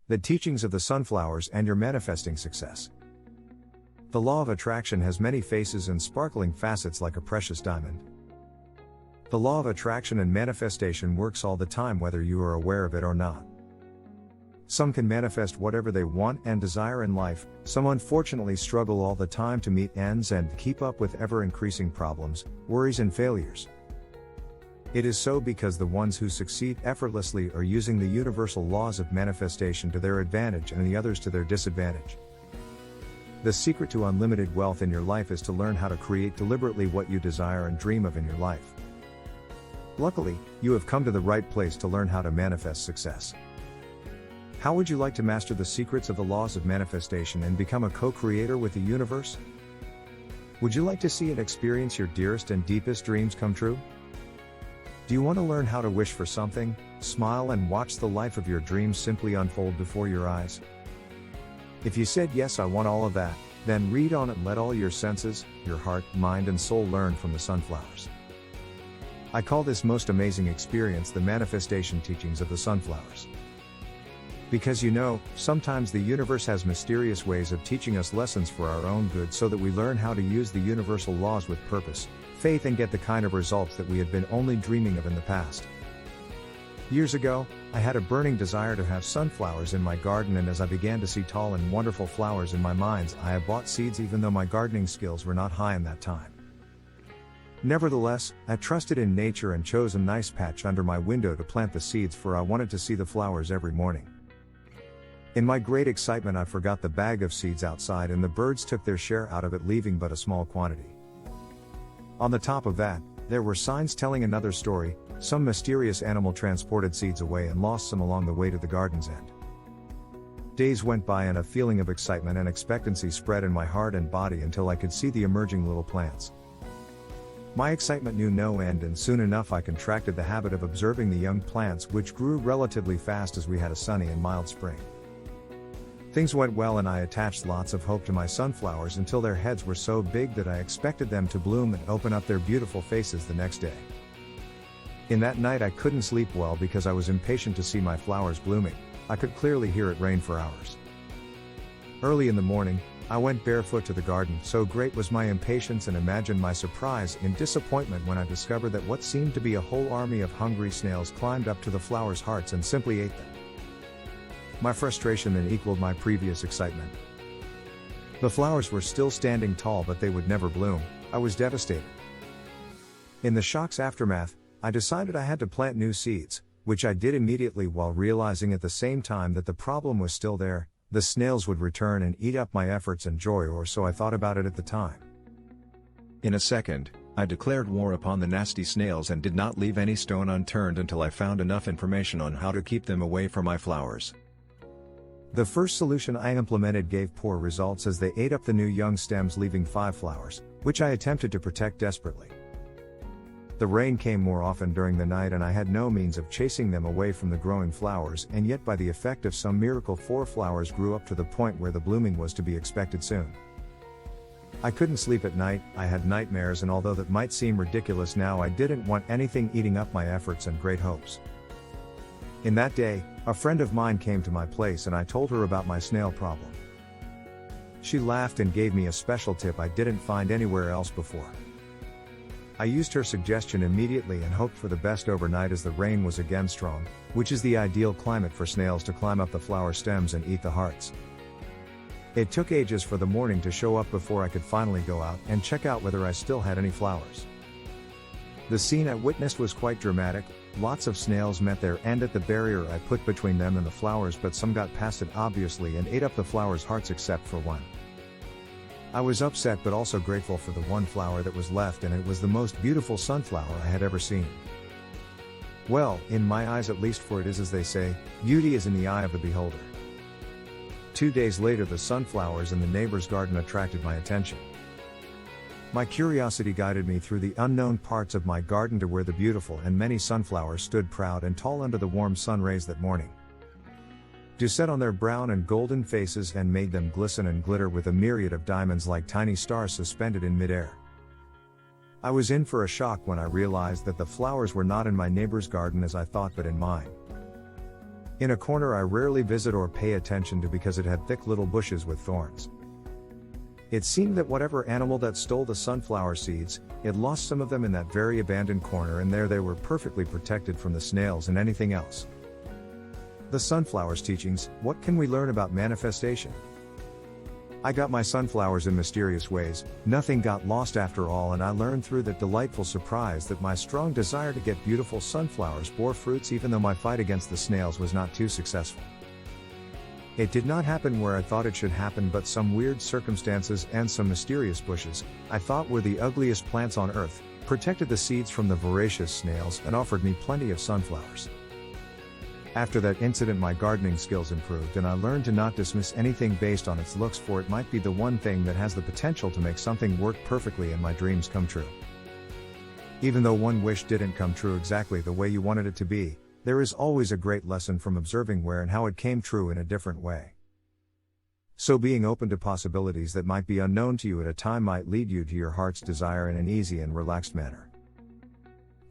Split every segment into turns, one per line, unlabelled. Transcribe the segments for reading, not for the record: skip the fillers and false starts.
The teachings of the sunflowers and your manifesting success. The law of attraction has many faces and sparkling facets like a precious diamond. The law of attraction and manifestation works all the time whether you are aware of it or not. Some can manifest whatever they want and desire in life, some unfortunately struggle all the time to meet ends and keep up with ever-increasing problems, worries and failures. It is so because the ones who succeed effortlessly are using the universal laws of manifestation to their advantage and the others to their disadvantage. The secret to unlimited wealth in your life is to learn how to create deliberately what you desire and dream of in your life. Luckily, you have come to the right place to learn how to manifest success. How would you like to master the secrets of the laws of manifestation and become a co-creator with the universe? Would you like to see and experience your dearest and deepest dreams come true? Do you want to learn how to wish for something, smile and watch the life of your dreams simply unfold before your eyes? If you said yes, I want all of that, then read on and let all your senses, your heart, mind and soul learn from the sunflowers. I call this most amazing experience the manifestation teachings of the sunflowers. Because sometimes the universe has mysterious ways of teaching us lessons for our own good so that we learn how to use the universal laws with purpose, faith and get the kind of results that we had been only dreaming of in the past. Years ago, I had a burning desire to have sunflowers in my garden, and as I began to see tall and wonderful flowers in my mind's eye, I bought seeds even though my gardening skills were not high in that time. Nevertheless, I trusted in nature and chose a nice patch under my window to plant the seeds, for I wanted to see the flowers every morning. In my great excitement, I forgot the bag of seeds outside and the birds took their share out of it, leaving but a small quantity. On the top of that, there were signs telling another story. Some mysterious animal transported seeds away and lost some along the way to the garden's end. Days went by and a feeling of excitement and expectancy spread in my heart and body until I could see the emerging little plants. My excitement knew no end, and soon enough I contracted the habit of observing the young plants, which grew relatively fast as we had a sunny and mild spring. Things went well and I attached lots of hope to my sunflowers until their heads were so big that I expected them to bloom and open up their beautiful faces the next day. In that night I couldn't sleep well because I was impatient to see my flowers blooming. I could clearly hear it rain for hours. Early in the morning, I went barefoot to the garden, so great was my impatience, and imagine my surprise and disappointment when I discovered that what seemed to be a whole army of hungry snails climbed up to the flowers' hearts and simply ate them. My frustration then equaled my previous excitement. The flowers were still standing tall, but they would never bloom. I was devastated. In the shock's aftermath, I decided I had to plant new seeds, which I did immediately, while realizing at the same time that the problem was still there. The snails would return and eat up my efforts and joy, or so I thought about it at the time. In a second, I declared war upon the nasty snails and did not leave any stone unturned until I found enough information on how to keep them away from my flowers. The first solution I implemented gave poor results, as they ate up the new young stems, leaving 5 flowers, which I attempted to protect desperately. The rain came more often during the night and I had no means of chasing them away from the growing flowers, and yet by the effect of some miracle 4 flowers grew up to the point where the blooming was to be expected soon. I couldn't sleep at night, I had nightmares, and although that might seem ridiculous now, I didn't want anything eating up my efforts and great hopes. In that day, a friend of mine came to my place and I told her about my snail problem. She laughed and gave me a special tip I didn't find anywhere else before. I used her suggestion immediately and hoped for the best overnight, as the rain was again strong, which is the ideal climate for snails to climb up the flower stems and eat the hearts. It took ages for the morning to show up before I could finally go out and check out whether I still had any flowers. The scene I witnessed was quite dramatic. Lots of snails met their end at the barrier I put between them and the flowers, but some got past it obviously and ate up the flowers' hearts except for one. I was upset but also grateful for the one flower that was left, and it was the most beautiful sunflower I had ever seen. Well, in my eyes at least, for it is as they say, beauty is in the eye of the beholder. 2 days later, the sunflowers in the neighbor's garden attracted my attention. My curiosity guided me through the unknown parts of my garden to where the beautiful and many sunflowers stood proud and tall under the warm sun rays that morning. Dew set on their brown and golden faces and made them glisten and glitter with a myriad of diamonds like tiny stars suspended in midair. I was in for a shock when I realized that the flowers were not in my neighbor's garden as I thought, but in mine. In a corner I rarely visit or pay attention to because it had thick little bushes with thorns. It seemed that whatever animal that stole the sunflower seeds, it lost some of them in that very abandoned corner, and there they were perfectly protected from the snails and anything else. The sunflower's teachings. What can we learn about manifestation? I got my sunflowers in mysterious ways, nothing got lost after all, and I learned through that delightful surprise that my strong desire to get beautiful sunflowers bore fruits even though my fight against the snails was not too successful. It did not happen where I thought it should happen, but some weird circumstances and some mysterious bushes, I thought were the ugliest plants on earth, protected the seeds from the voracious snails and offered me plenty of sunflowers. After that incident my gardening skills improved, and I learned to not dismiss anything based on its looks, for it might be the one thing that has the potential to make something work perfectly and my dreams come true. Even though one wish didn't come true exactly the way you wanted it to be, there is always a great lesson from observing where and how it came true in a different way. So being open to possibilities that might be unknown to you at a time might lead you to your heart's desire in an easy and relaxed manner.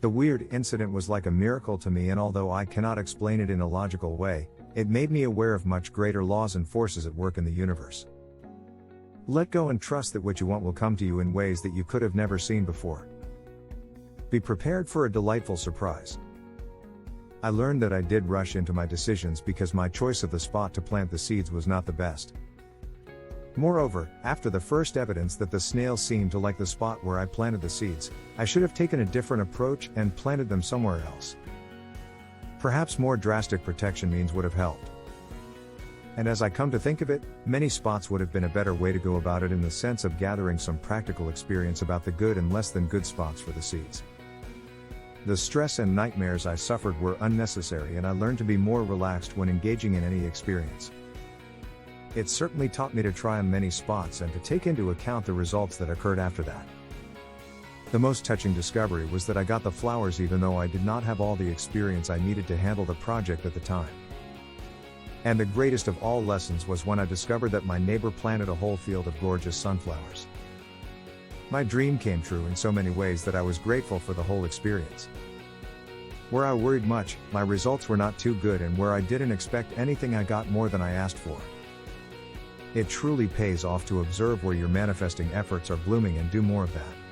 The weird incident was like a miracle to me, and although I cannot explain it in a logical way, it made me aware of much greater laws and forces at work in the universe. Let go and trust that what you want will come to you in ways that you could have never seen before. Be prepared for a delightful surprise. I learned that I did rush into my decisions because my choice of the spot to plant the seeds was not the best. Moreover, after the first evidence that the snails seemed to like the spot where I planted the seeds, I should have taken a different approach and planted them somewhere else. Perhaps more drastic protection means would have helped. And as I come to think of it, many spots would have been a better way to go about it, in the sense of gathering some practical experience about the good and less than good spots for the seeds. The stress and nightmares I suffered were unnecessary, and I learned to be more relaxed when engaging in any experience. It certainly taught me to try on many spots and to take into account the results that occurred after that. The most touching discovery was that I got the flowers even though I did not have all the experience I needed to handle the project at the time. And the greatest of all lessons was when I discovered that my neighbor planted a whole field of gorgeous sunflowers. My dream came true in so many ways that I was grateful for the whole experience. Where I worried much, my results were not too good, and where I didn't expect anything, I got more than I asked for. It truly pays off to observe where your manifesting efforts are blooming and do more of that.